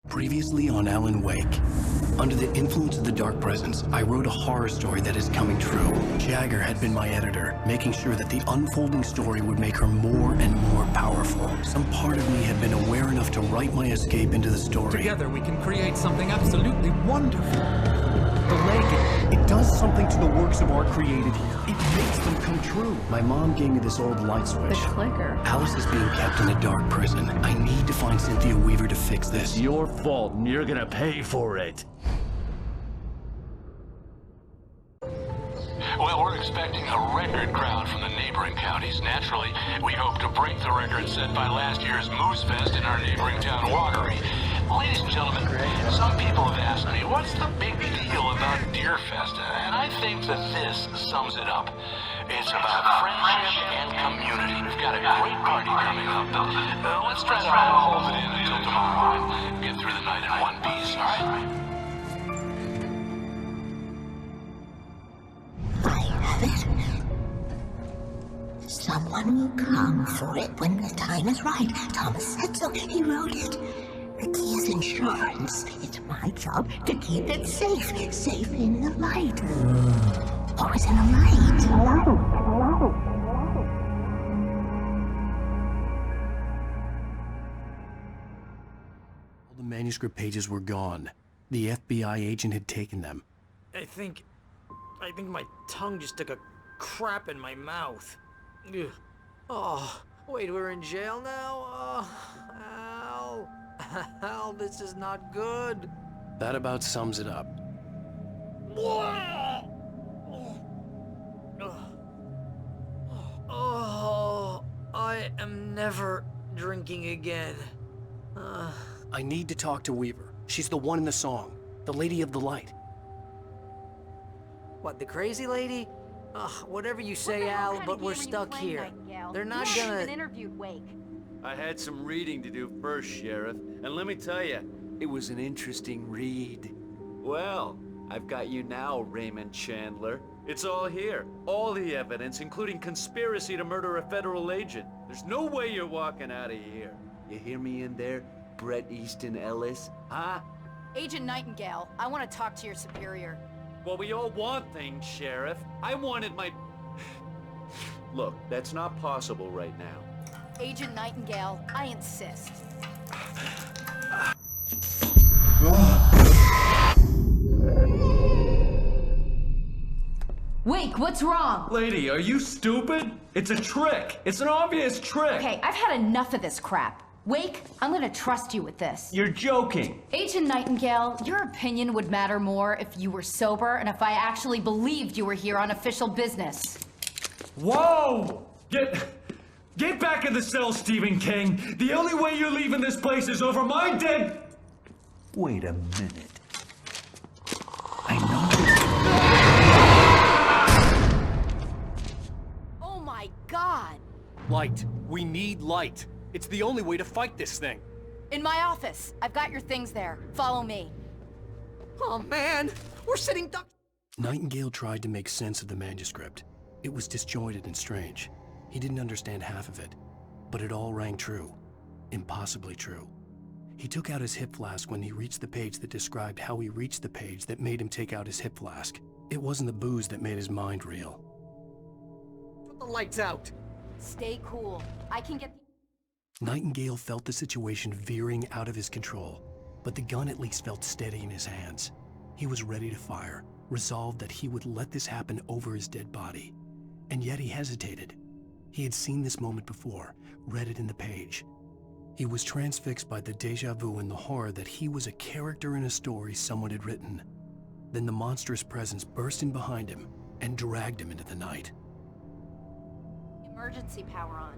Previously on Alan Wake. Under the influence of the dark presence, I wrote a horror story that is coming true. Jagger had been my editor, making sure that the unfolding story would make her more and more powerful. Some part of me had been aware enough to write my escape into the story. Together we can create something absolutely wonderful. The lake, it does something to the works of art created here. It makes them come true. My mom gave me this old light switch. The clicker. Alice is being kept in a dark prison. I need to find Cynthia Weaver to fix this. It's your fault, and you're gonna pay for it. Well, we're expecting a record crowd from the neighboring counties. Naturally, we hope to break the record set by last year's Moose Fest in our neighboring town, Watery. Ladies and gentlemen, some people have asked me, what's the big deal about Deer Festa? And I think that this sums it up. It's about friendship and community. We've got a great party coming up, but let's try to hold it in until tomorrow and get through the night in one piece, all right? Someone will come for it when the time is right. Thomas said so. He wrote it. The key is insurance. It's my job to keep it safe. Safe in the light. Always in the light. All the manuscript pages were gone. The FBI agent had taken them. I think my tongue just took a crap in my mouth. Ugh. Oh, wait, we're in jail now? Oh, Al, this is not good. That about sums it up. Oh, I am never drinking again. I need to talk to Weaver. She's the one in the song. The Lady of the Light. What, the crazy lady? Whatever you say, Al, but we're stuck here. They're not gonna... interviewed Wake. I had some reading to do first, Sheriff, and let me tell you, it was an interesting read. Well, I've got you now, Raymond Chandler. It's all here. All the evidence, including conspiracy to murder a federal agent. There's no way you're walking out of here. You hear me in there, Bret Easton Ellis? Huh? Agent Nightingale, I want to talk to your superior. Well, we all want things, Sheriff. I wanted my... Look, that's not possible right now. Agent Nightingale, I insist. Wake, what's wrong? Lady, are you stupid? It's a trick. It's an obvious trick. Okay, I've had enough of this crap. Wake, I'm gonna trust you with this. You're joking. Agent Nightingale, your opinion would matter more if you were sober and if I actually believed you were here on official business. Whoa! Get back in the cell, Stephen King. The only way you're leaving this place is over my dead... Wait a minute. I know... Oh my God! Light. We need light. It's the only way to fight this thing. In my office. I've got your things there. Follow me. Oh man, we're sitting ducks. Nightingale tried to make sense of the manuscript. It was disjointed and strange. He didn't understand half of it, but it all rang true. Impossibly true. He took out his hip flask when he reached the page that described how he reached the page that made him take out his hip flask. It wasn't the booze that made his mind reel. Put the lights out. Stay cool. I can get the... Nightingale felt the situation veering out of his control, but the gun at least felt steady in his hands. He was ready to fire, resolved that he would let this happen over his dead body. And yet he hesitated. He had seen this moment before, read it in the page. He was transfixed by the déjà vu and the horror that he was a character in a story someone had written. Then the monstrous presence burst in behind him and dragged him into the night. Emergency power on.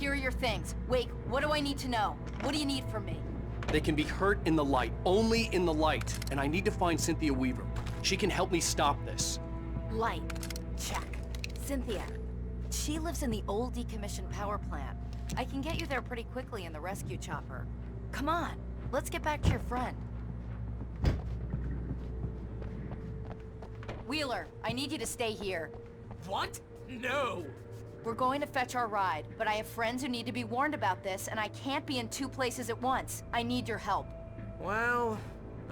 Here are your things. Wake, what do I need to know? What do you need from me? They can be hurt in the light, only in the light. And I need to find Cynthia Weaver. She can help me stop this. Light. Check. Cynthia. She lives in the old decommissioned power plant. I can get you there pretty quickly in the rescue chopper. Come on, let's get back to your friend. Wheeler, I need you to stay here. What? No! We're going to fetch our ride, but I have friends who need to be warned about this, and I can't be in 2 places at once. I need your help. Well,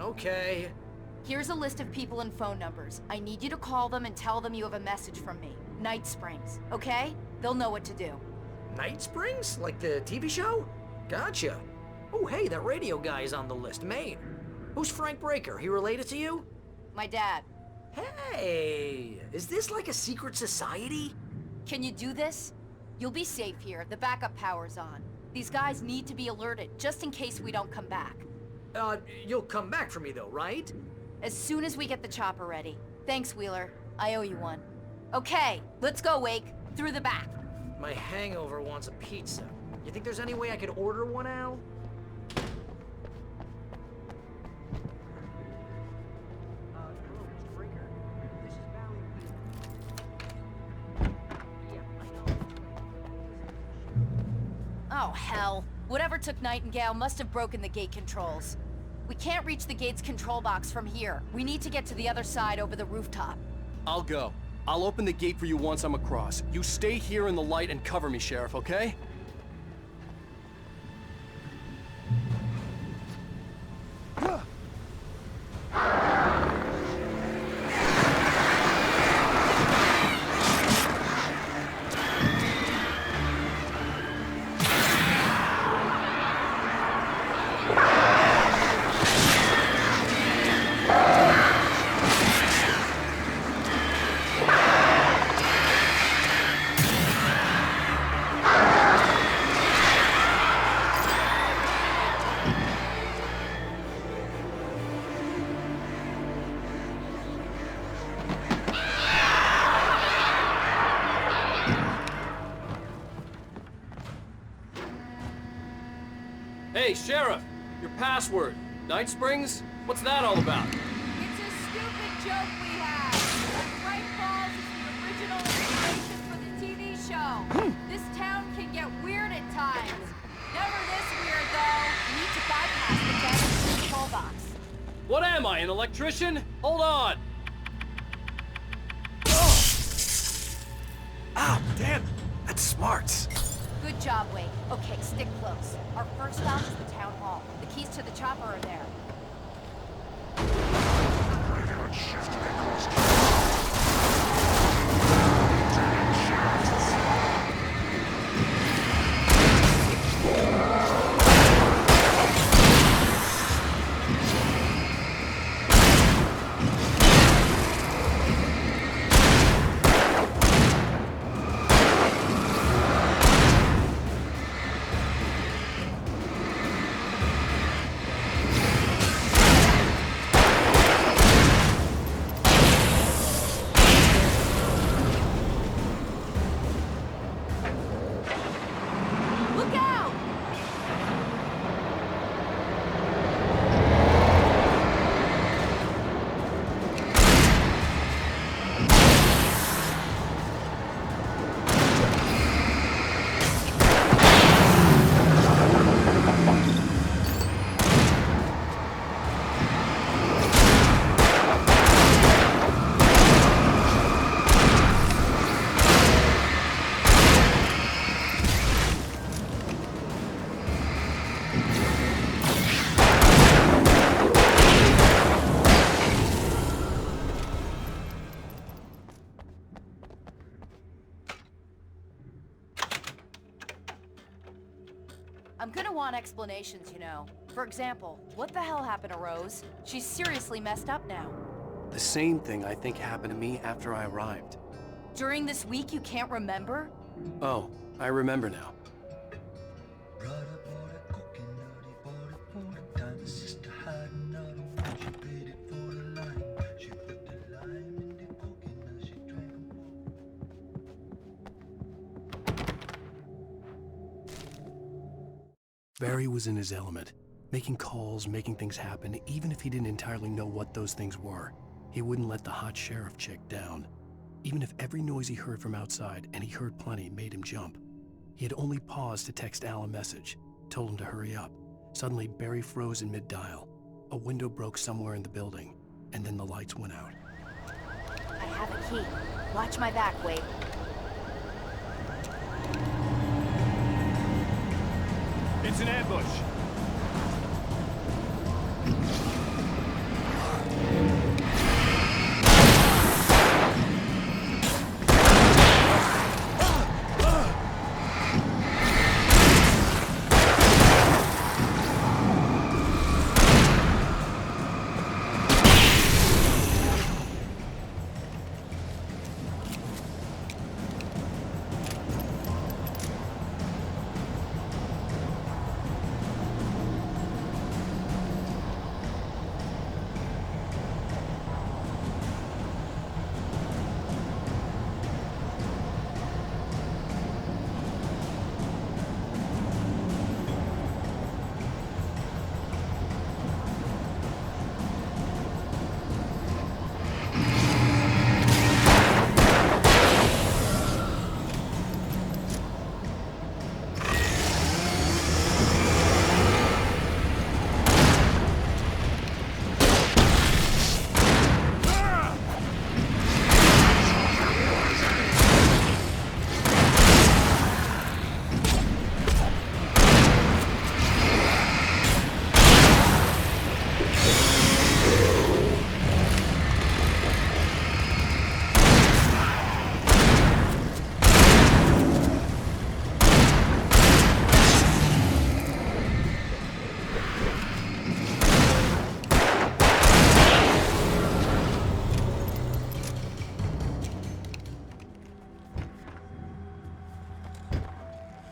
okay. Here's a list of people and phone numbers. I need you to call them and tell them you have a message from me. Night Springs, okay? They'll know what to do. Night Springs? Like the TV show? Gotcha. Oh, hey, that radio guy's on the list, Maine. Who's Frank Breaker? He related to you? My dad. Hey, is this like a secret society? Can you do this? You'll be safe here. The backup power's on. These guys need to be alerted, just in case we don't come back. You'll come back for me though, right? As soon as we get the chopper ready. Thanks, Wheeler. I owe you one. Okay, let's go, Wake. Through the back. My hangover wants a pizza. You think there's any way I could order one, Al? Oh, hell. Whatever took Nightingale must have broken the gate controls. We can't reach the gate's control box from here. We need to get to the other side over the rooftop. I'll go. I'll open the gate for you once I'm across. You stay here in the light and cover me, Sheriff, okay? Hey, Sheriff! Your password. Night Springs? What's that all about? It's a stupid joke we have. Braight Falls is the original inspiration for the TV show. This town can get weird at times. Never this weird, though. We need to bypass the damaged control box. What am I, an electrician? Hold on! Ah, damn! That's smart. Good job, Wake. Okay, stick close. Our first stop is the town hall. The keys to the chopper are there. I'm gonna want explanations, you know. For example, what the hell happened to Rose? She's seriously messed up now. The same thing I think happened to me after I arrived. During this week you can't remember? Oh, I remember now. Barry was in his element, making calls, making things happen, even if he didn't entirely know what those things were. He wouldn't let the hot sheriff chick down. Even if every noise he heard from outside, and he heard plenty, made him jump. He had only paused to text Al a message, told him to hurry up. Suddenly, Barry froze in mid-dial. A window broke somewhere in the building, and then the lights went out. I have a key. Watch my back, Wade. It's an ambush.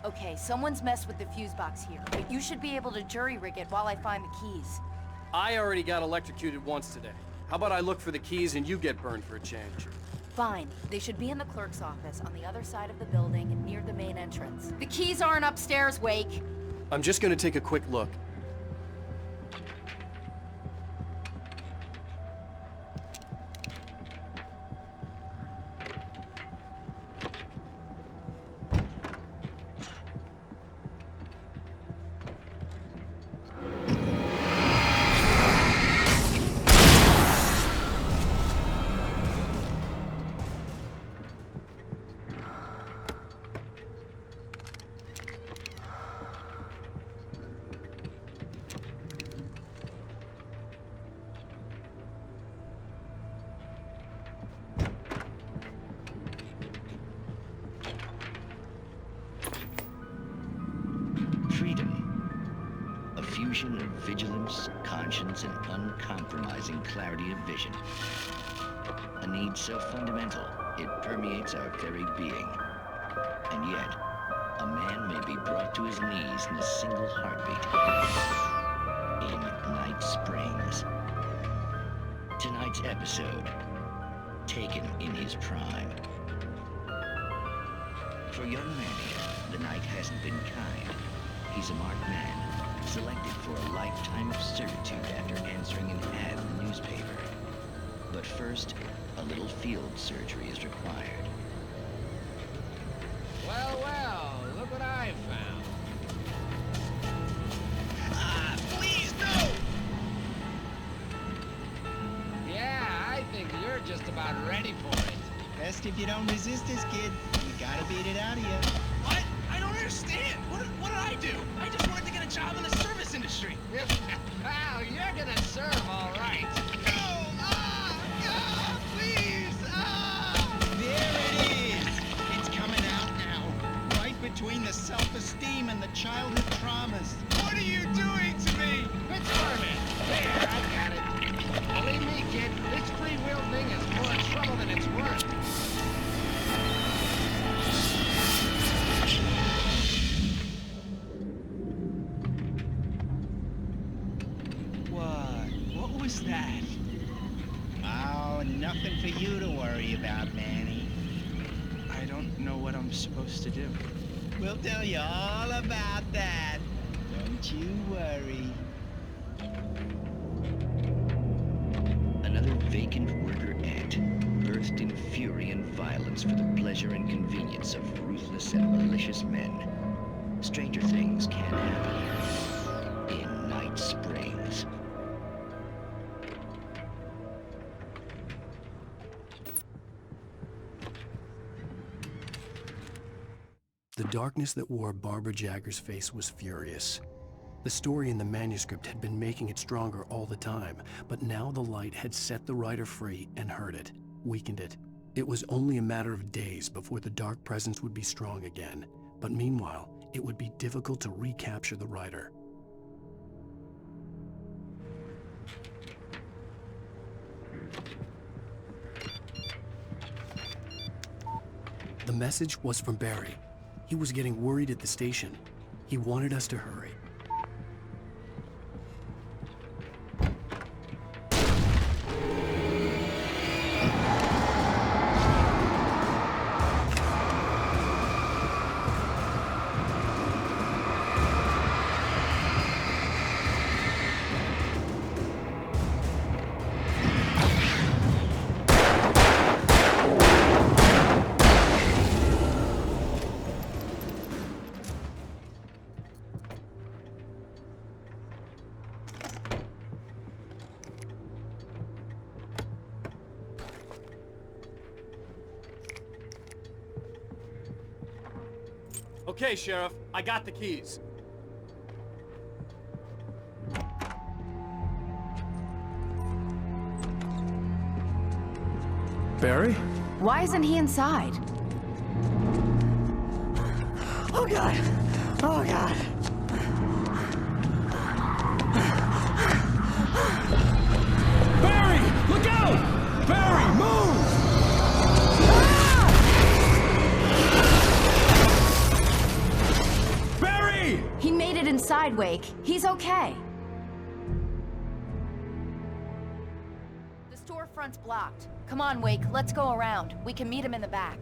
Okay, someone's messed with the fuse box here, but you should be able to jury-rig it while I find the keys. I already got electrocuted once today. How about I look for the keys and you get burned for a change? Fine. They should be in the clerk's office on the other side of the building, near the main entrance. The keys aren't upstairs, Wake. I'm just gonna take a quick look. Freedom. A fusion of vigilance, conscience, and uncompromising clarity of vision. A need so fundamental, it permeates our very being. And yet, a man may be brought to his knees in a single heartbeat. In Night Springs. Tonight's episode, taken in his prime. For young Manny, the night hasn't been kind. He's a marked man, selected for a lifetime of servitude after answering an ad in the newspaper. But first, a little field surgery is required. Well, well, look what I found. Please, no! Yeah, I think you're just about ready for it. Best if you don't resist this, kid. You gotta beat it out of you. What? I don't understand. What did I do? I just wanted to get a job in the service industry. Wow, you're gonna serve all right. No! Please! There it is! It's coming out now. Right between the self-esteem and the childhood traumas. What are you doing to me? Quit squirming. There, I got it. Believe me, kid, this free will thing is more trouble than it's worth. What was that? Oh, nothing for you to worry about, Manny. I don't know what I'm supposed to do. We'll tell you all about that. Don't Don't you worry. Another vacant worker ant, birthed in fury and violence for the pleasure and convenience of ruthless and malicious men. Stranger things can happen in Night Springs. The darkness that wore Barbara Jagger's face was furious. The story in the manuscript had been making it stronger all the time, but now the light had set the writer free and hurt it, weakened it. It was only a matter of days before the dark presence would be strong again, but meanwhile, it would be difficult to recapture the writer. The message was from Barry. He was getting worried at the station. He wanted us to hurry. Okay, Sheriff, I got the keys. Barry? Why isn't he inside? Oh God! Oh God! Barry! Look out! Barry, move! Barry! He made it inside, Wake. He's okay. The storefront's blocked. Come on, Wake, let's go around. We can meet him in the back.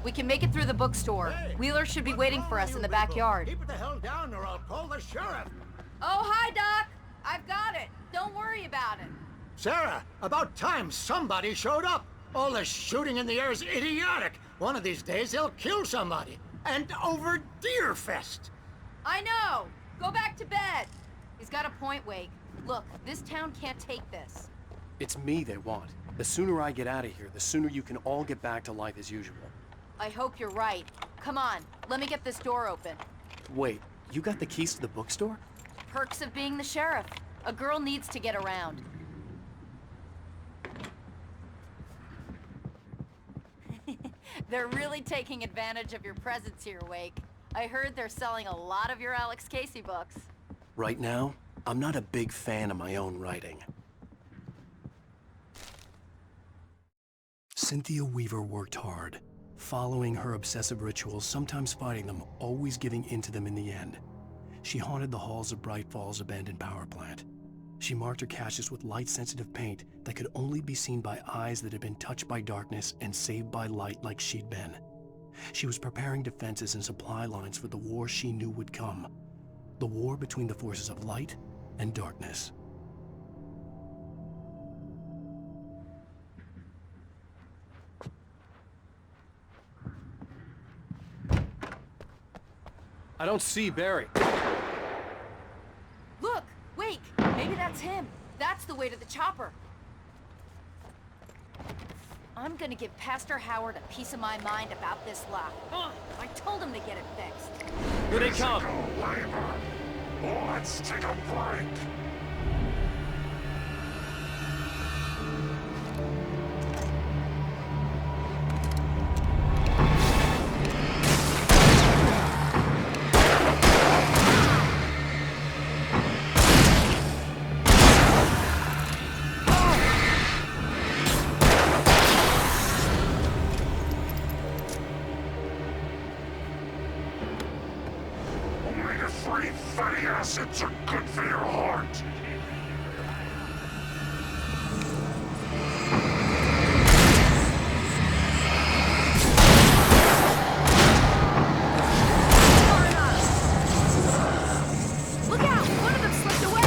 We can make it through the bookstore. Hey, Wheeler should be waiting for us in the backyard. Keep it the hell down or I'll call the sheriff. Oh, hi, Doc. I've got it. Don't worry about it. Sarah, about time somebody showed up. All this shooting in the air is idiotic. One of these days they'll kill somebody. And over Deerfest. I know. Go back to bed. He's got a point, Wake. Look, this town can't take this. It's me they want. The sooner I get out of here, the sooner you can all get back to life as usual. I hope you're right. Come on, let me get this door open. Wait, you got the keys to the bookstore? Perks of being the sheriff. A girl needs to get around. They're really taking advantage of your presence here, Wake. I heard they're selling a lot of your Alex Casey books. Right now, I'm not a big fan of my own writing. Cynthia Weaver worked hard, following her obsessive rituals, sometimes fighting them, always giving in to them in the end. She haunted the halls of Braight Fall's abandoned power plant. She marked her caches with light-sensitive paint that could only be seen by eyes that had been touched by darkness and saved by light like she'd been. She was preparing defenses and supply lines for the war she knew would come. The war between the forces of light and darkness. I don't see Barry. Look, Wake, maybe that's him. That's the way to the chopper. I'm gonna give Pastor Howard a piece of my mind about this lock. I told him to get it fixed. Here they come. Let's take a break. acids are good for your heart. Look out! One of them slipped away!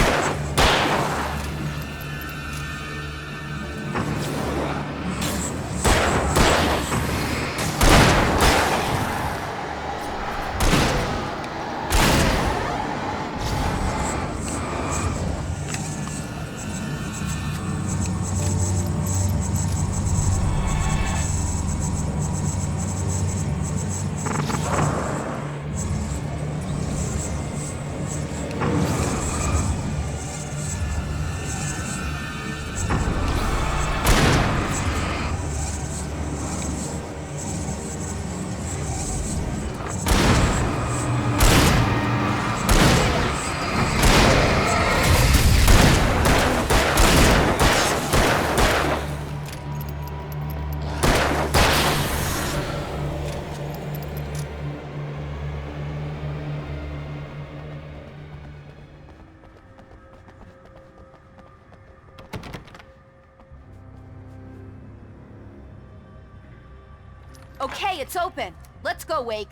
Okay, it's open. Let's go, Wake.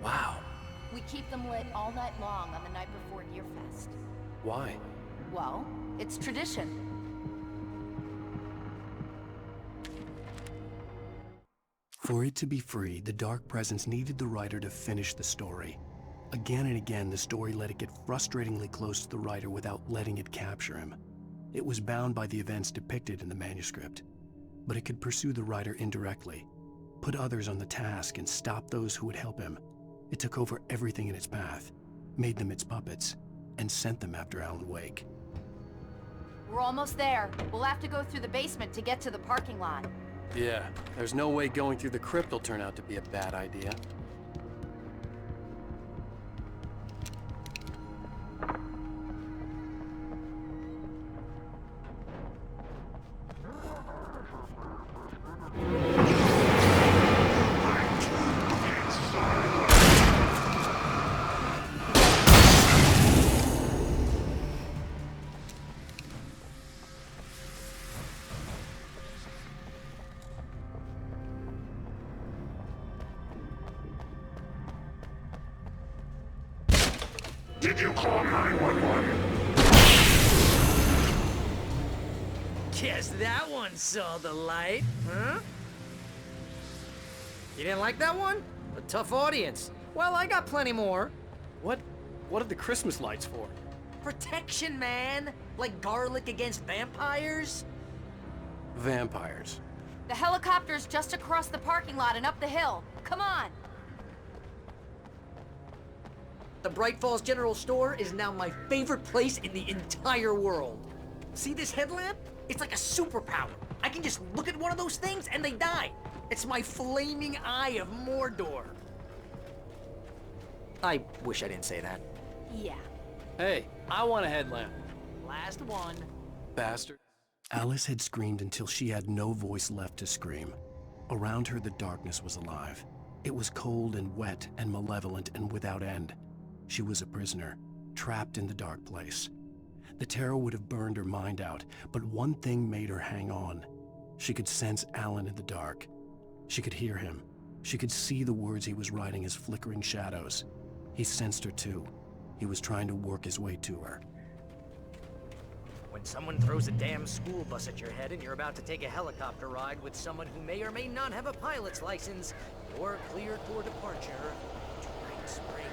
Wow. We keep them lit all night long on the night before Nearfest. Why? Well, it's tradition. For it to be free, the Dark Presence needed the writer to finish the story. Again and again, the story let it get frustratingly close to the writer without letting it capture him. It was bound by the events depicted in the manuscript, but it could pursue the writer indirectly, put others on the task, and stop those who would help him. It took over everything in its path, made them its puppets, and sent them after Alan Wake. We're almost there. We'll have to go through the basement to get to the parking lot. Yeah, there's no way going through the crypt will turn out to be a bad idea. Did you call 911? Guess that one saw the light, huh? You didn't like that one? A tough audience. Well, I got plenty more. What are the Christmas lights for? Protection, man! Like garlic against vampires? Vampires. The helicopter's just across the parking lot and up the hill. Come on! The Brайt Fолls General Store is now my favorite place in the entire world. See this headlamp? It's like a superpower. I can just look at one of those things and they die. It's my flaming eye of Mordor. I wish I didn't say that. Yeah. Hey, I want a headlamp. Last one. Bastard. Alice had screamed until she had no voice left to scream. Around her, the darkness was alive. It was cold and wet and malevolent and without end. She was a prisoner, trapped in the dark place. The terror would have burned her mind out, but one thing made her hang on. She could sense Alan in the dark. She could hear him. She could see the words he was writing as flickering shadows. He sensed her too. He was trying to work his way to her. When someone throws a damn school bus at your head and you're about to take a helicopter ride with someone who may or may not have a pilot's license, you're cleared for departure to Bright Springs.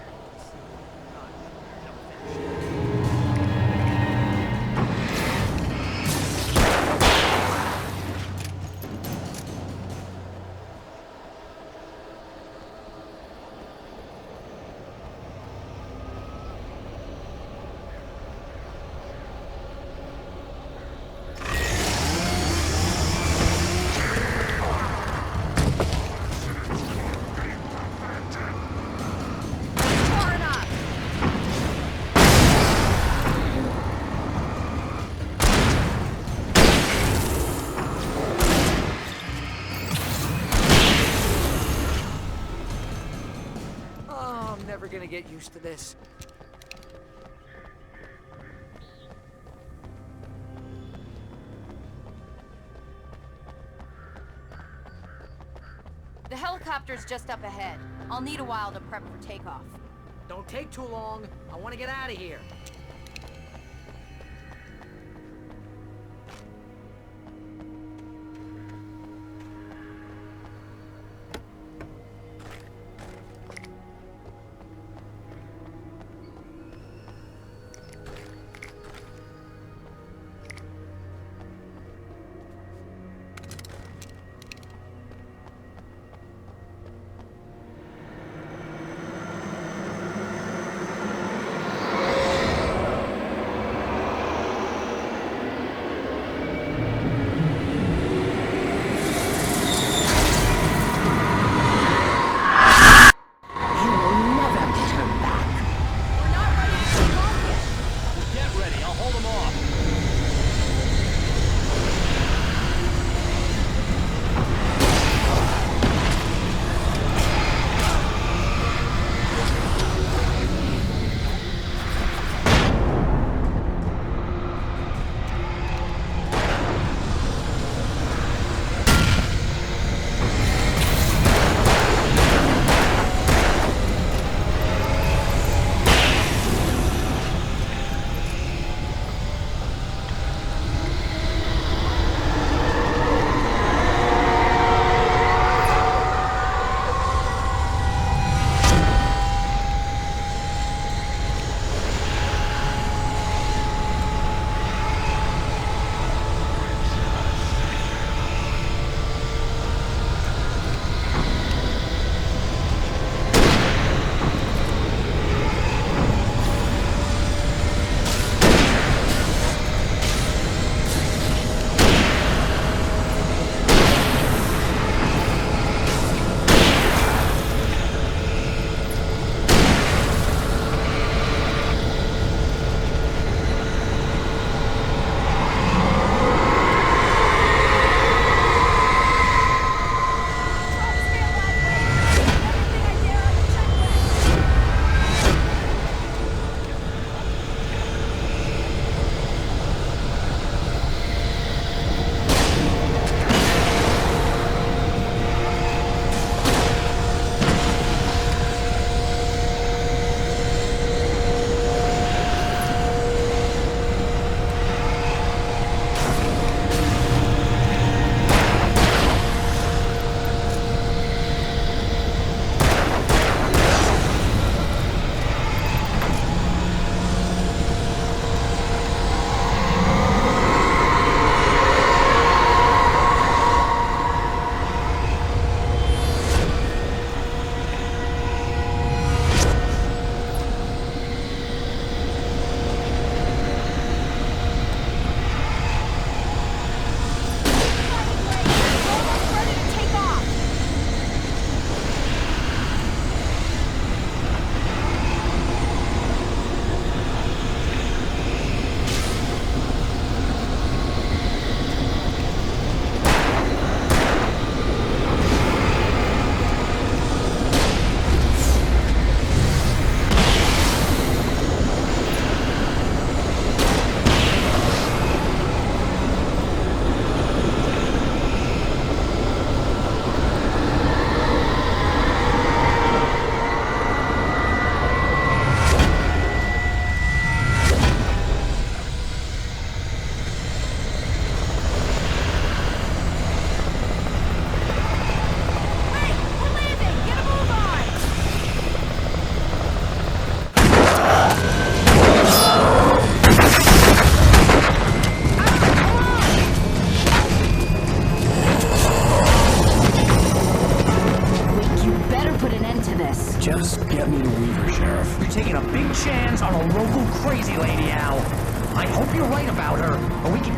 ever gonna get used to this? The helicopter's just up ahead. I'll need a while to prep for takeoff. Don't take too long. I want to get out of here.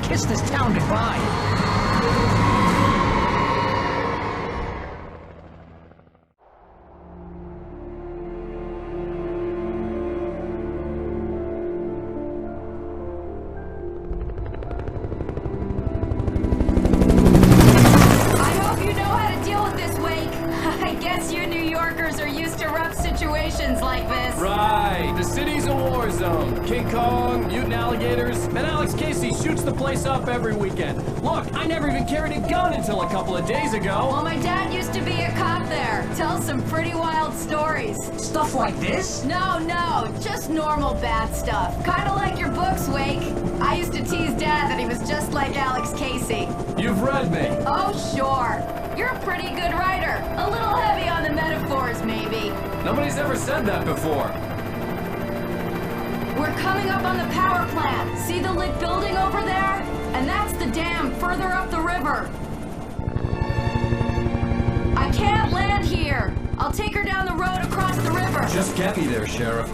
kiss this town goodbye. Situations like like this. Right. The city's a war zone. King Kong, mutant alligators, and Alex Casey shoots the place up every weekend. Look, I never even carried a gun until a couple of days ago. Well, my dad used to be a cop there. Tells some pretty wild stories. Stuff like this? No, just normal bad stuff. Kinda like your books, Wake. I used to tease Dad that he was just like Alex Casey. You've read me. Oh, sure. You're a pretty good writer. A little heavy on the metaphors, maybe. Nobody's ever said that before. We're coming up on the power plant. See the lit building over there? And that's the dam further up the river. I can't land here. I'll take her down the road across the river. Just get me there, Sheriff.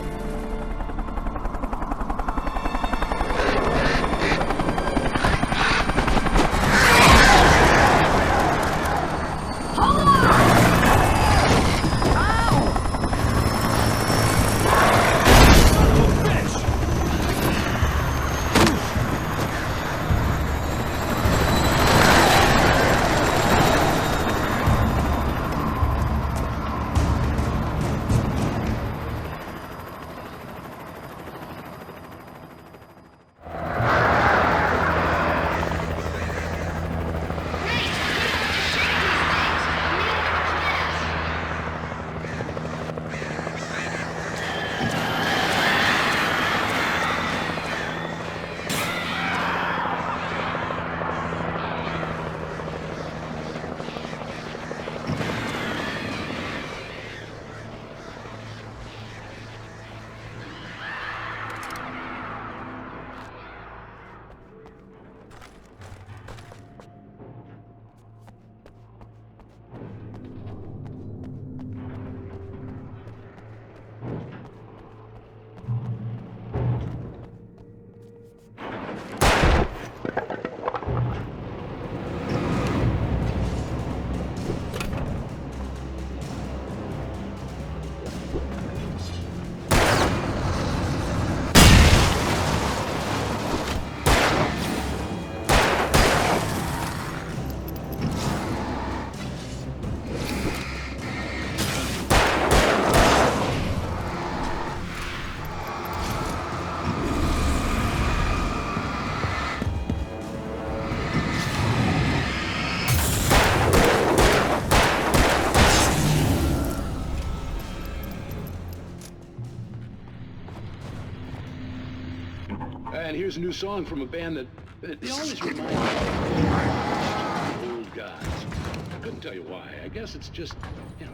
And here's a new song from a band that they always remind me of old guys. I couldn't tell you why. I guess it's just, you know,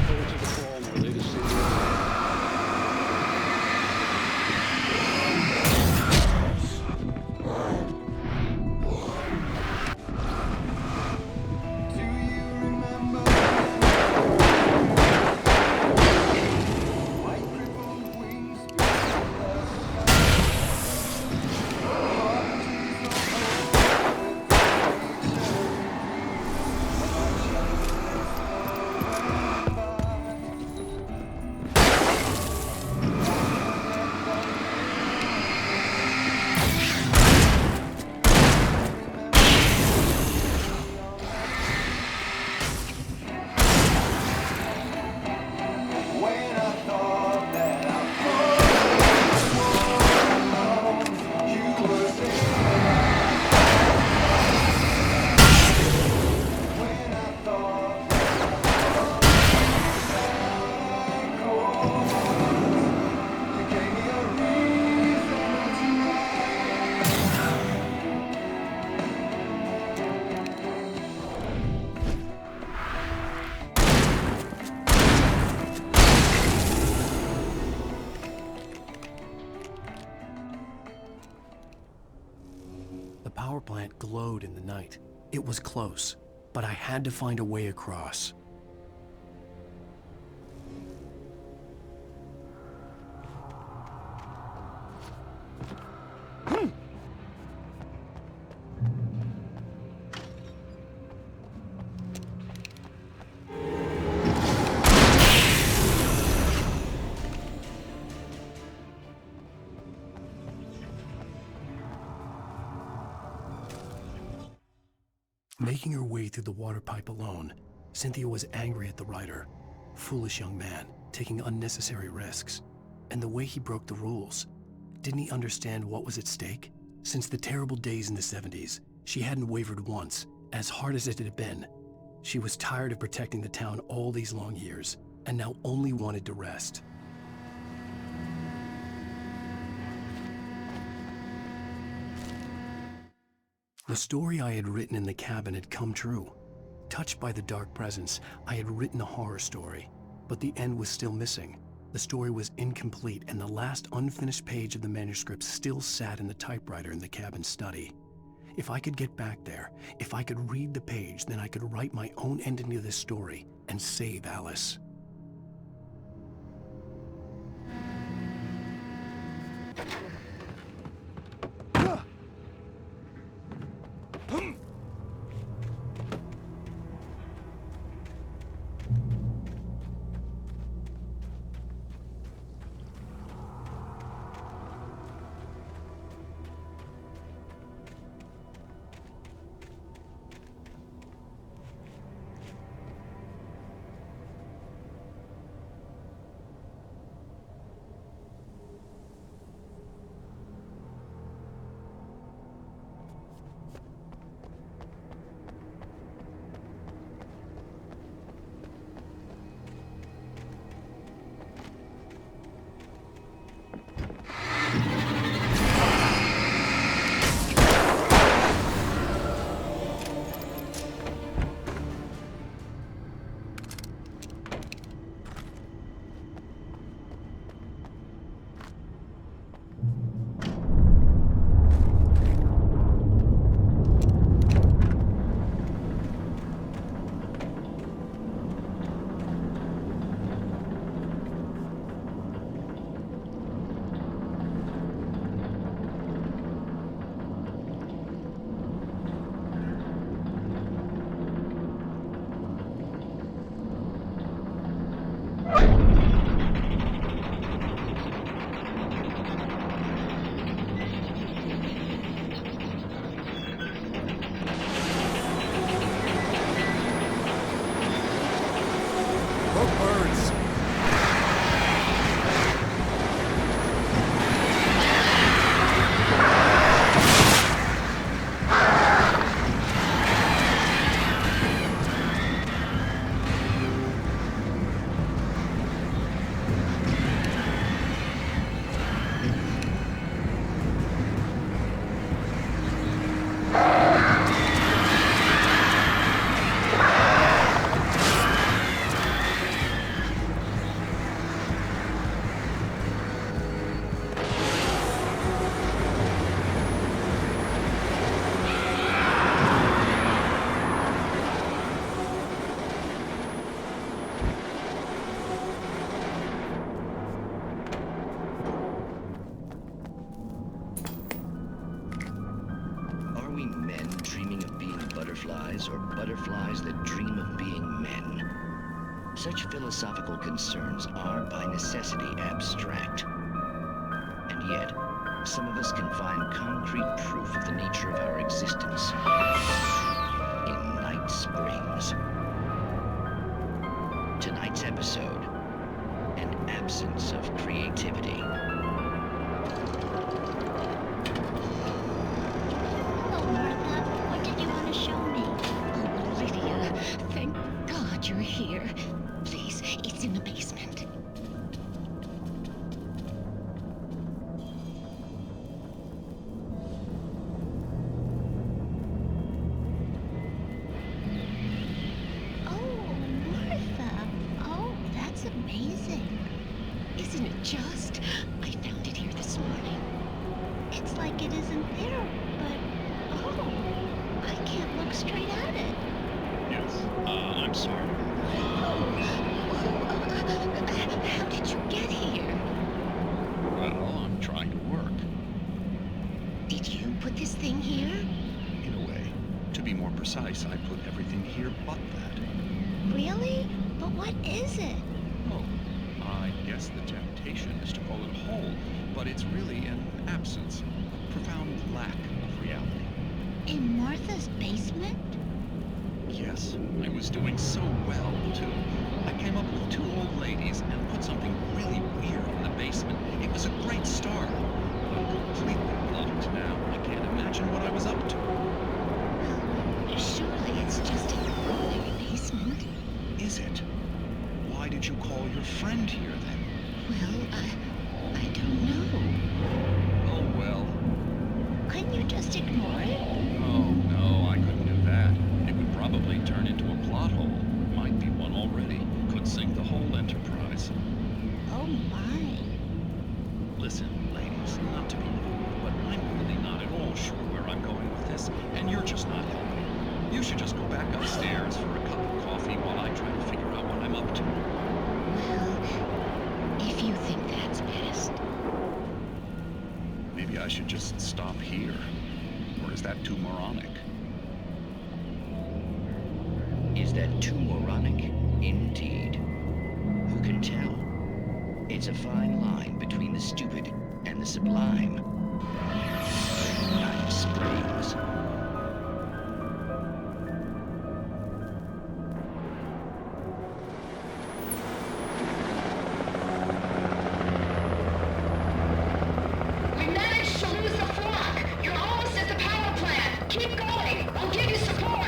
Poets of the Fall and their latest single. The power plant glowed in the night. It was close, but I had to find a way across. Making her way through the water pipe alone, Cynthia was angry at the writer. Foolish young man, taking unnecessary risks. And the way he broke the rules. Didn't he understand what was at stake? Since the terrible days in the 70s, she hadn't wavered once, as hard as it had been. She was tired of protecting the town all these long years, and now only wanted to rest. The story I had written in the cabin had come true. Touched by the dark presence, I had written a horror story, but the end was still missing. The story was incomplete, and the last unfinished page of the manuscript still sat in the typewriter in the cabin study. If I could get back there, if I could read the page, then I could write my own ending to this story and save Alice. Or butterflies that dream of being men. Such philosophical concerns are by necessity abstract. And yet, some of us can find concrete proof of the nature of our existence in Night Springs. Tonight's episode, an absence of creativity. You're here. Please, it's in the basement. Oh, Martha. Oh, that's amazing. Isn't it just? I found it here this morning. It's like it isn't there, but oh, I can't look straight at it. Yes, I'm sorry. How did you get here? Well, I'm trying to work. Did you put this thing here? In a way. To be more precise, I put everything here but that. Really? But what is it? Oh, I guess the temptation is to call it whole, but it's really an absence, a profound lack of reality. In Martha's basement? Yes, I was doing so well, too. I came up with tools ladies, and put something really weird in the basement. It was a great start. I'm completely blocked now. I can't imagine what I was up to. Surely it's just an ordinary basement. Is it? Why did you call your friend here then? Well, I don't know. Oh well. Couldn't you just ignore it? Oh no, I couldn't do that. It would probably turn into a plot hole. Might be one already. Could sink the whole enterprise. Oh my. Listen, ladies, not to be rude, but I'm really not at all sure where I'm going with this, and you're just not helping. You should just go back upstairs for a cup of coffee while I try to figure out what I'm up to. Well, if you think that's best. Maybe I should just stop here. Or is that too moronic? Is that too moronic? Indeed. Who can tell? It's a fine line between the stupid and the sublime. Night springs. We managed to lose the flock. You're almost at the power plant. Keep going. I'll give you support.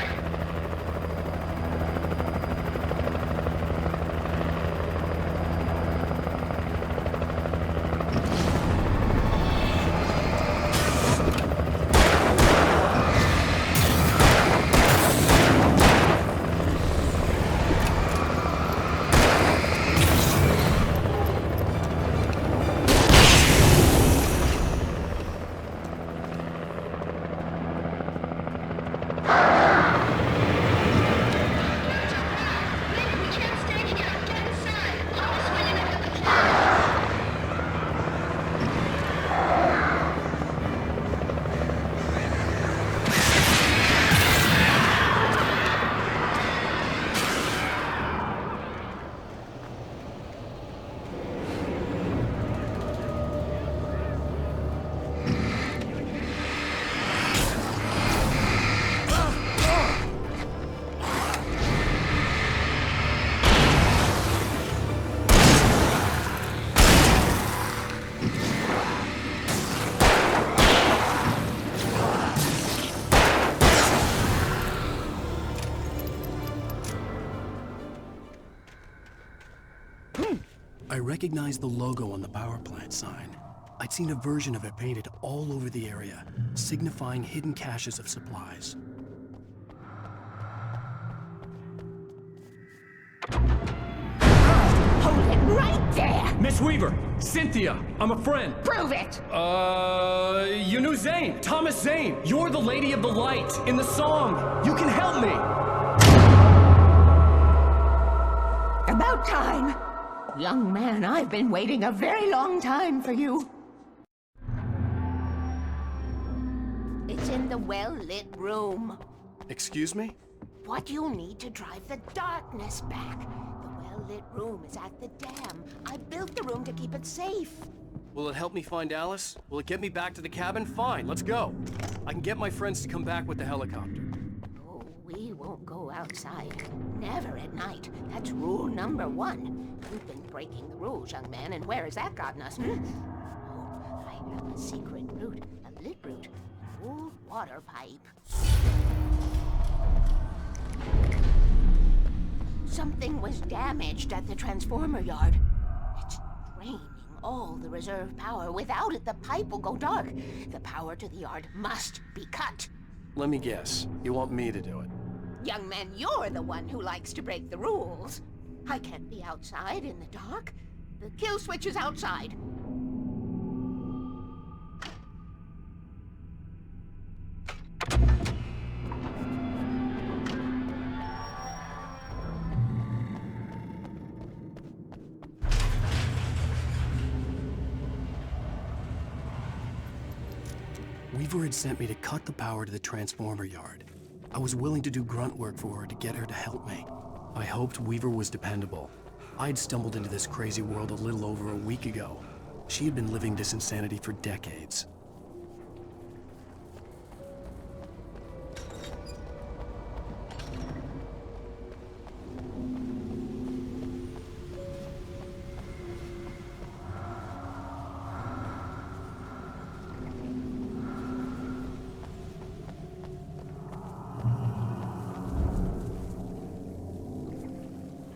I recognized the logo on the power plant sign. I'd seen a version of it painted all over the area, signifying hidden caches of supplies. Hold it right there. Miss Weaver, Cynthia, I'm a friend. Prove it. You knew Zane, Thomas Zane. You're the Lady of the Light in the song. You can help me. About time. Young man, I've been waiting a very long time for you. It's in the well-lit room. Excuse me? What you'll need to drive the darkness back. The well-lit room is at the dam. I built the room to keep it safe. Will it help me find Alice? Will it get me back to the cabin? Fine, let's go. I can get my friends to come back with the helicopter. Oh, we won't go outside. Never at night. That's rule number 1. You've been breaking the rules, young man, and where has that gotten us, Oh, I have a secret route, a lit route, an old water pipe. Something was damaged at the transformer yard. It's draining all the reserve power. Without it, the pipe will go dark. The power to the yard must be cut. Let me guess. You want me to do it? Young man, you're the one who likes to break the rules. I can't be outside in the dark. The kill switch is outside. Weaver had sent me to cut the power to the transformer yard. I was willing to do grunt work for her to get her to help me. I hoped Weaver was dependable. I'd stumbled into this crazy world a little over a week ago. She had been living this insanity for decades.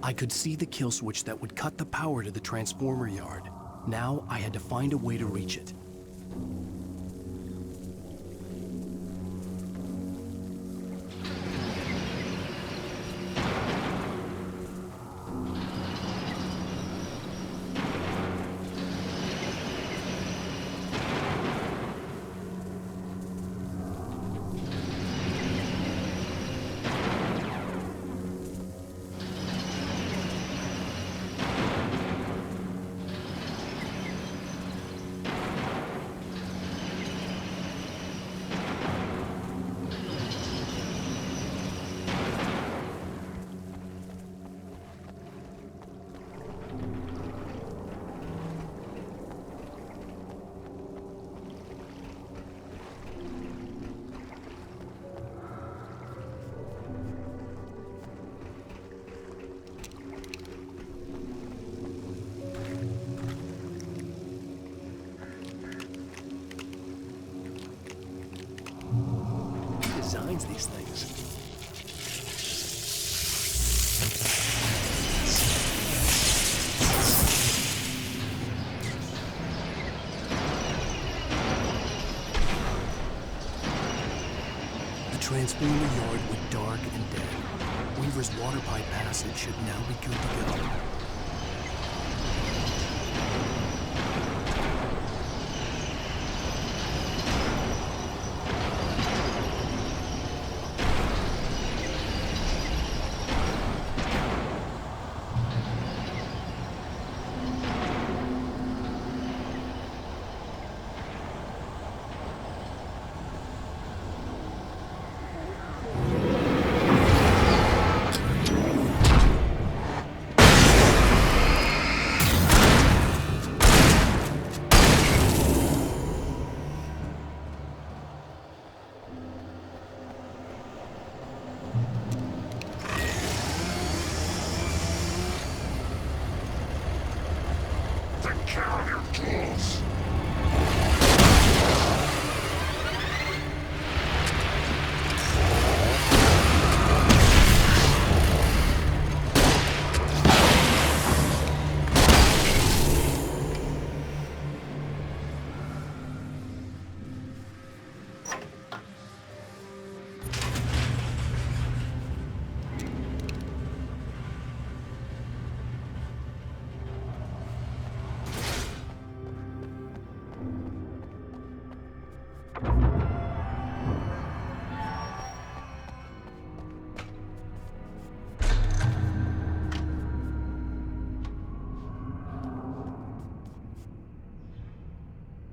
I could see the kill switch that would cut the power to the transformer yard. Now I had to find a way to reach it. Designs these things. The transformer yard went dark and dead. Weaver's water pipe passage should now be good to go.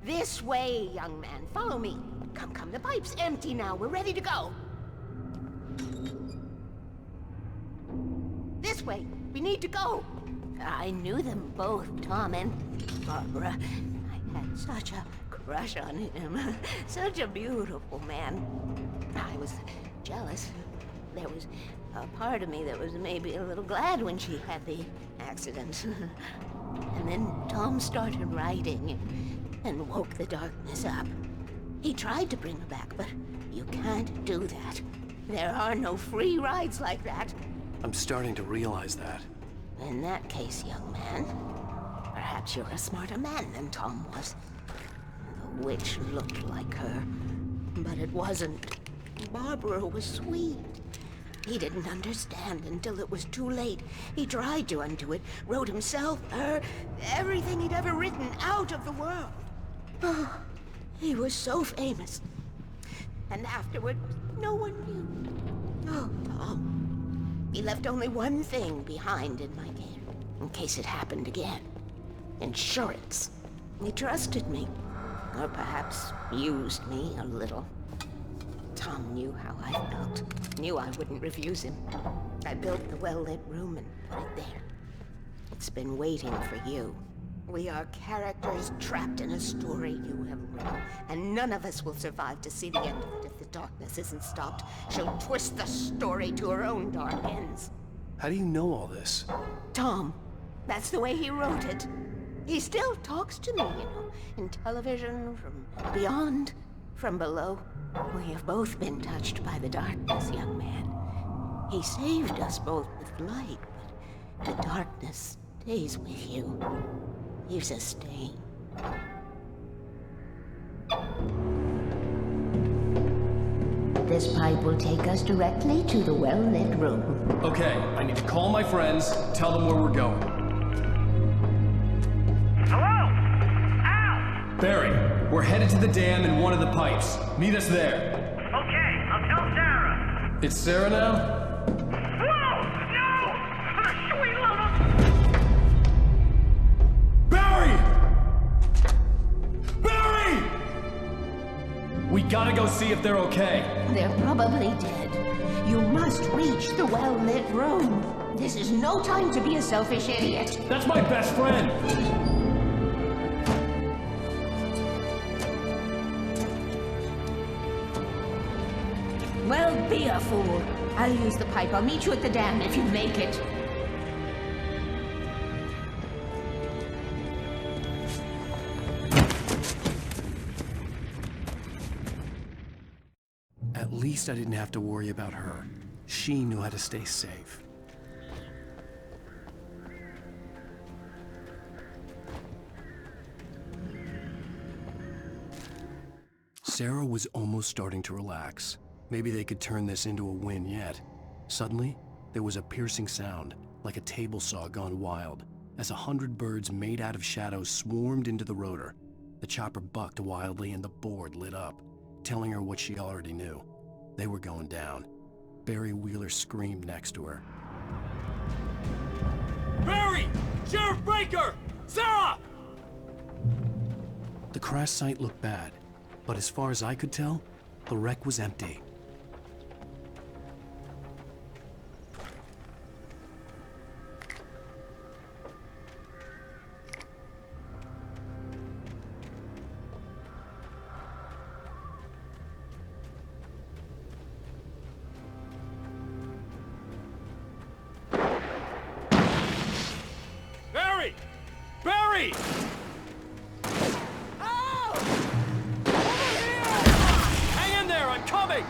This way, young man. Follow me. Come, the pipe's empty now. We're ready to go. This way. We need to go. I knew them both, Tom and Barbara. I had such a crush on him. Such a beautiful man. I was jealous. There was a part of me that was maybe a little glad when she had the accident. And then Tom started writing and woke the darkness up. He tried to bring her back, but you can't do that. There are no free rides like that. I'm starting to realize that. In that case, young man, perhaps you're a smarter man than Tom was. The witch looked like her, but it wasn't. Barbara was sweet. He didn't understand until it was too late. He tried to undo it, wrote himself, her, everything he'd ever written out of the world. Oh, he was so famous. And afterward, no one knew. Oh, Tom. He left only one thing behind in my game, in case it happened again. Insurance. He trusted me. Or perhaps used me a little. Tom knew how I felt. Knew I wouldn't refuse him. I built the well-lit room and put it there. It's been waiting for you. We are characters trapped in a story you have written, and none of us will survive to see the end of it if the darkness isn't stopped. She'll twist the story to her own dark ends. How do you know all this? Tom, that's the way he wrote it. He still talks to me, you know, in television, from beyond, from below. We have both been touched by the darkness, young man. He saved us both with light, but The darkness stays with you. Leaves a stain. This pipe will take us directly to the well-lit room. Okay, I need to call my friends, tell them where we're going. Hello? Al! Barry, we're headed to the dam in one of the pipes. Meet us there. Okay, I'll tell Sarah. It's Sarah now? Whoa! No! Sweet little... Barry! Barry! We gotta go see if they're okay. They're probably dead. You must reach the well-lit room. This is no time to be a selfish idiot. That's my best friend! Well, be a fool. I'll use the pipe. I'll meet you at the dam if you make it. At least I didn't have to worry about her. She knew how to stay safe. Sarah was almost starting to relax. Maybe they could turn this into a win yet. Suddenly, there was a piercing sound, like a table saw gone wild, as 100 birds made out of shadows swarmed into the rotor. The chopper bucked wildly and the board lit up, telling her what she already knew. They were going down. Barry Wheeler screamed next to her. Barry! Sheriff Baker! Sarah! The crash site looked bad, but as far as I could tell, the wreck was empty. Barry! Barry! Hang in there, I'm coming!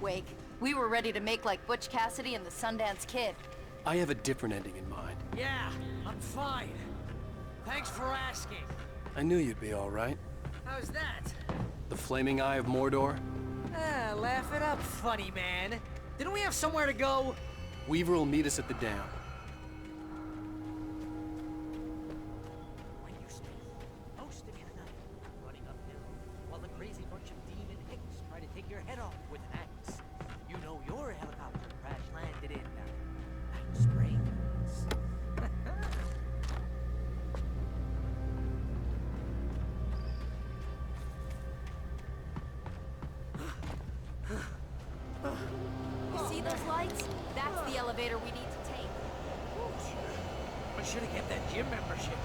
Wake. We were ready to make like Butch Cassidy and the Sundance Kid. I have a different ending in mind. Yeah, I'm fine. Thanks for asking. I knew you'd be all right. How's that? The flaming eye of Mordor? Ah, laugh it up, funny man. Didn't we have somewhere to go? Weaver will meet us at the dam. When you spend most of your night running uphill while the crazy bunch of demon hicks try to take your head off with an axe, you know your helicopter crash landed in Night Springs. You see those lights? That's the elevator we need to take. I should have kept that gym membership.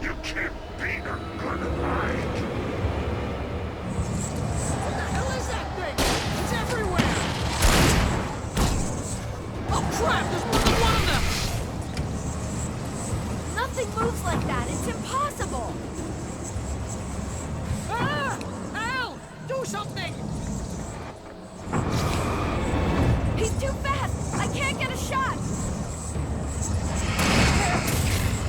You can't beat a good fight. What the hell is that thing? It's everywhere! Oh crap, there's more than one of them! Nothing moves like that. It's impossible. Ah! Al! Do something! He's too fast. I can't get a shot.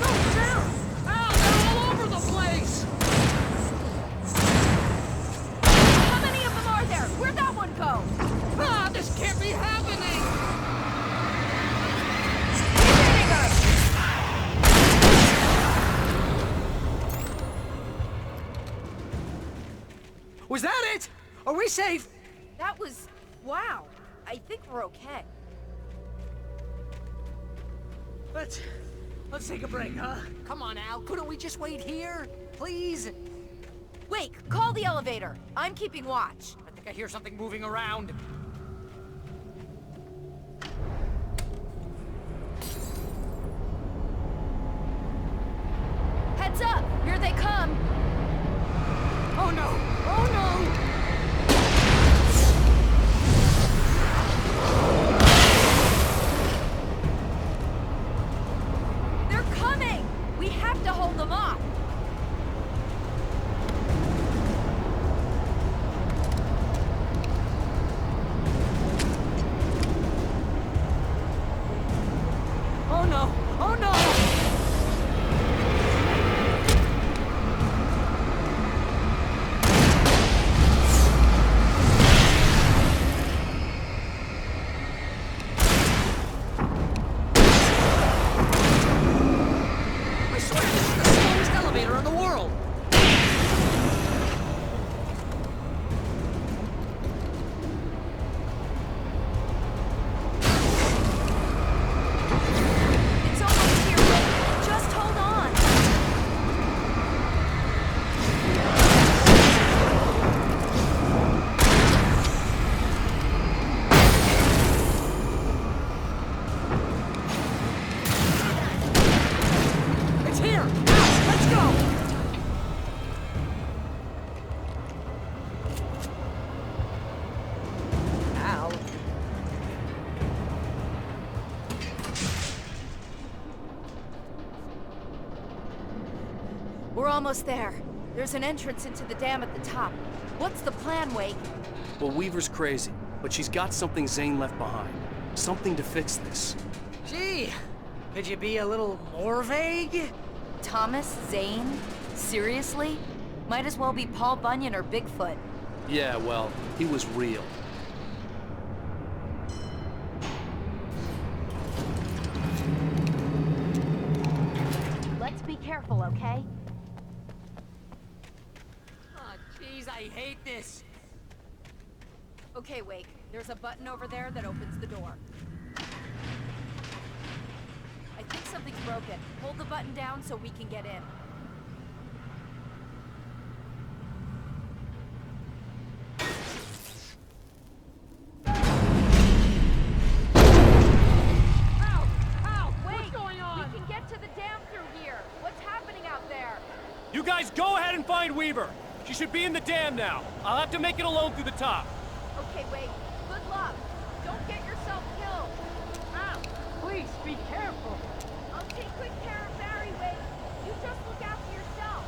No, down! Al, they're all over the place! Are we safe? That was... wow. I think we're okay. Let's take a break, huh? Come on, Al. Couldn't we just wait here? Please? Wake, call the elevator. I'm keeping watch. I think I hear something moving around. Heads up! Here they come! Oh no! Oh no! They're coming! We have to hold them off! Oh no! Oh no! I swear this is the slowest elevator in the world! It's almost here, Wake. Just hold on! It's here! Now, let's go! Al. We're almost there. There's an entrance into the dam at the top. What's the plan, Wake? Well, Weaver's crazy, but she's got something Zane left behind. Something to fix this. Gee, could you be a little more vague? Thomas Zane? Seriously? Might as well be Paul Bunyan or Bigfoot. Yeah, well, he was real. Let's be careful, okay? Oh, jeez, I hate this. Okay, Wake. There's a button over there that opens the door. I think something's broken. Hold the button down so we can get in. Wake! We can get to the dam through here. What's happening out there? You guys go ahead and find Weaver. She should be in the dam now. I'll have to make it alone through the top. Okay, Wake. Good luck. Don't get yourself killed. Al, please be careful. I'll take good care of Barry, Wake. You just look after yourself.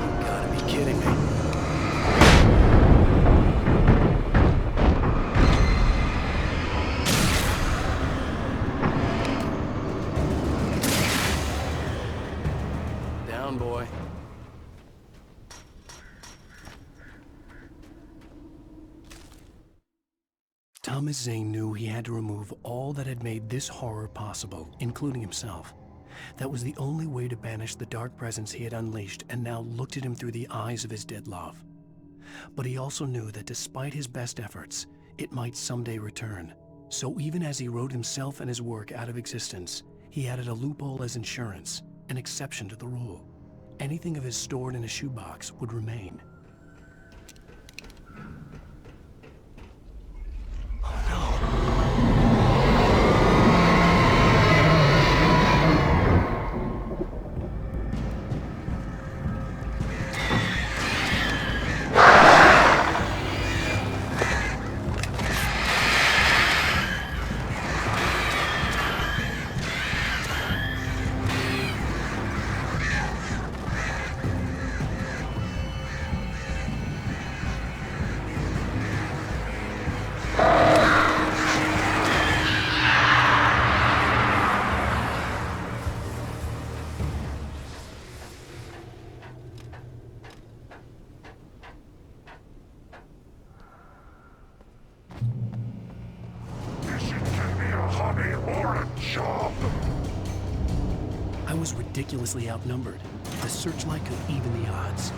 You gotta be kidding me. Down, boy. Thomas Zane knew he had to remove all that had made this horror possible, including himself. That was the only way to banish the dark presence he had unleashed and now looked at him through the eyes of his dead love. But he also knew that despite his best efforts, it might someday return. So even as he wrote himself and his work out of existence, he added a loophole as insurance, an exception to the rule. Anything of his stored in a shoebox would remain. ridiculously outnumbered. The searchlight could even the odds.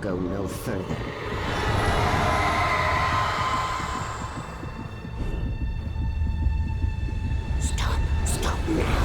Go no further. Stop now.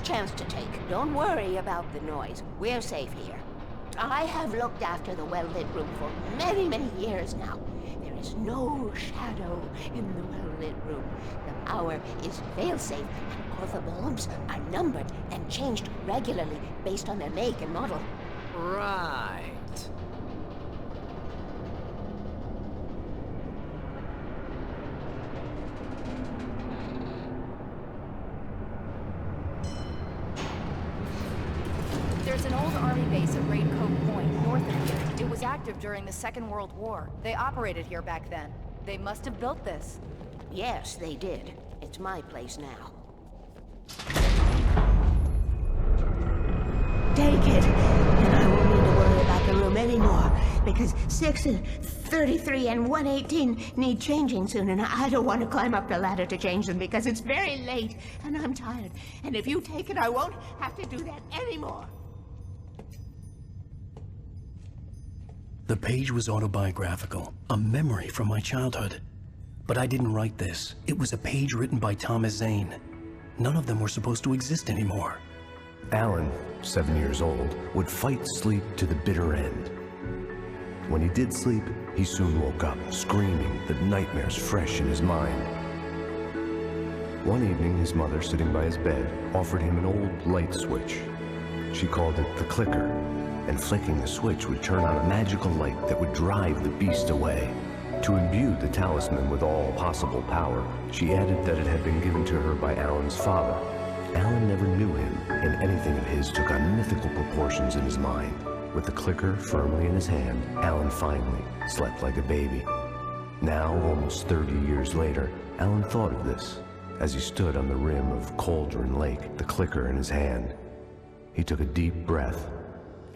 Chance to take. Don't worry about the noise. We're safe here. I have looked after the well-lit room for many, many years now. There is no shadow in the well-lit room. The power is fail-safe, and all the bulbs are numbered and changed regularly based on their make and model. Right. There's an old army base at Raincoat Point, north of here. It was active during the Second World War. They operated here back then. They must have built this. Yes, they did. It's my place now. Take it, and I won't need to worry about the room anymore, because 6 and 33 and 118 need changing soon, and I don't want to climb up the ladder to change them because it's very late, and I'm tired. And if you take it, I won't have to do that anymore. The page was autobiographical, a memory from my childhood. But I didn't write this. It was a page written by Thomas Zane. None of them were supposed to exist anymore. Alan, 7 years old, would fight sleep to the bitter end. When he did sleep, he soon woke up, screaming, the nightmares fresh in his mind. One evening, his mother, sitting by his bed, offered him an old light switch. She called it the clicker, and flicking the switch would turn on a magical light that would drive the beast away. To imbue the talisman with all possible power, she added that it had been given to her by Alan's father. Alan never knew him, and anything of his took on mythical proportions in his mind. With the clicker firmly in his hand, Alan finally slept like a baby. Now, almost 30 years later, Alan thought of this as he stood on the rim of Cauldron Lake, the clicker in his hand. He took a deep breath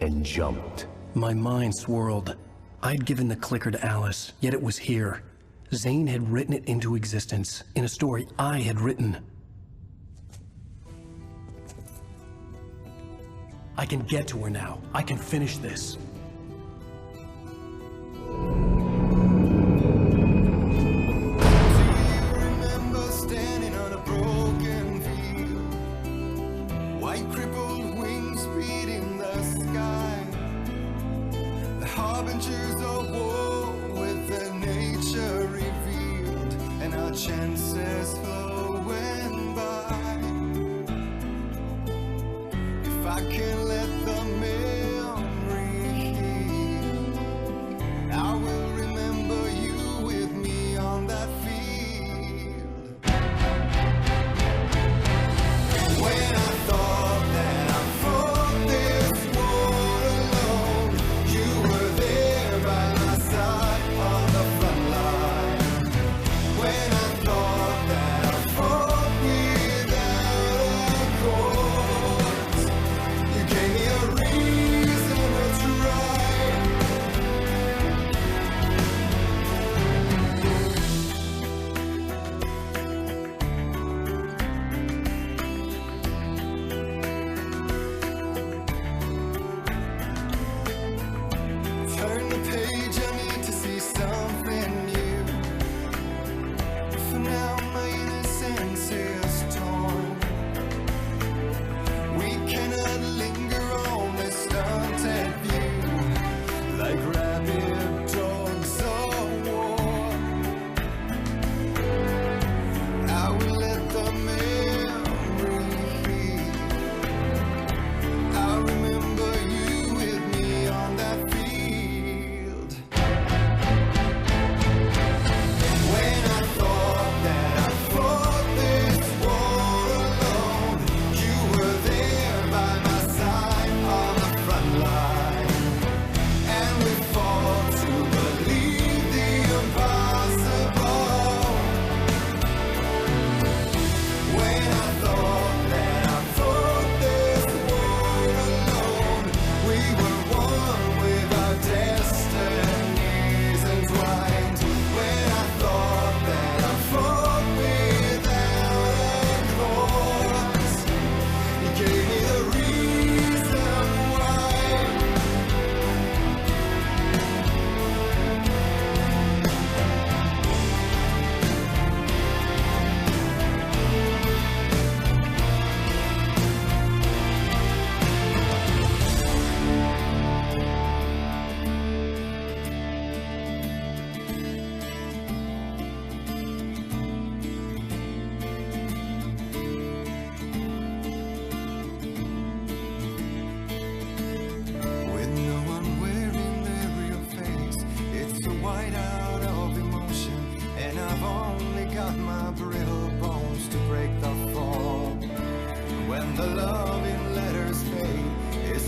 and jumped. My mind swirled. I'd given the clicker to Alice, yet it was here. Zane had written it into existence in a story I had written. I can get to her now. I can finish this. Chances flowing by. If I can let the memory heal, I will remember you with me on that field. When I thought that I fought this war alone, you were there by my side on the front line. When I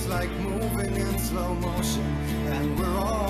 like moving in slow motion, and we're all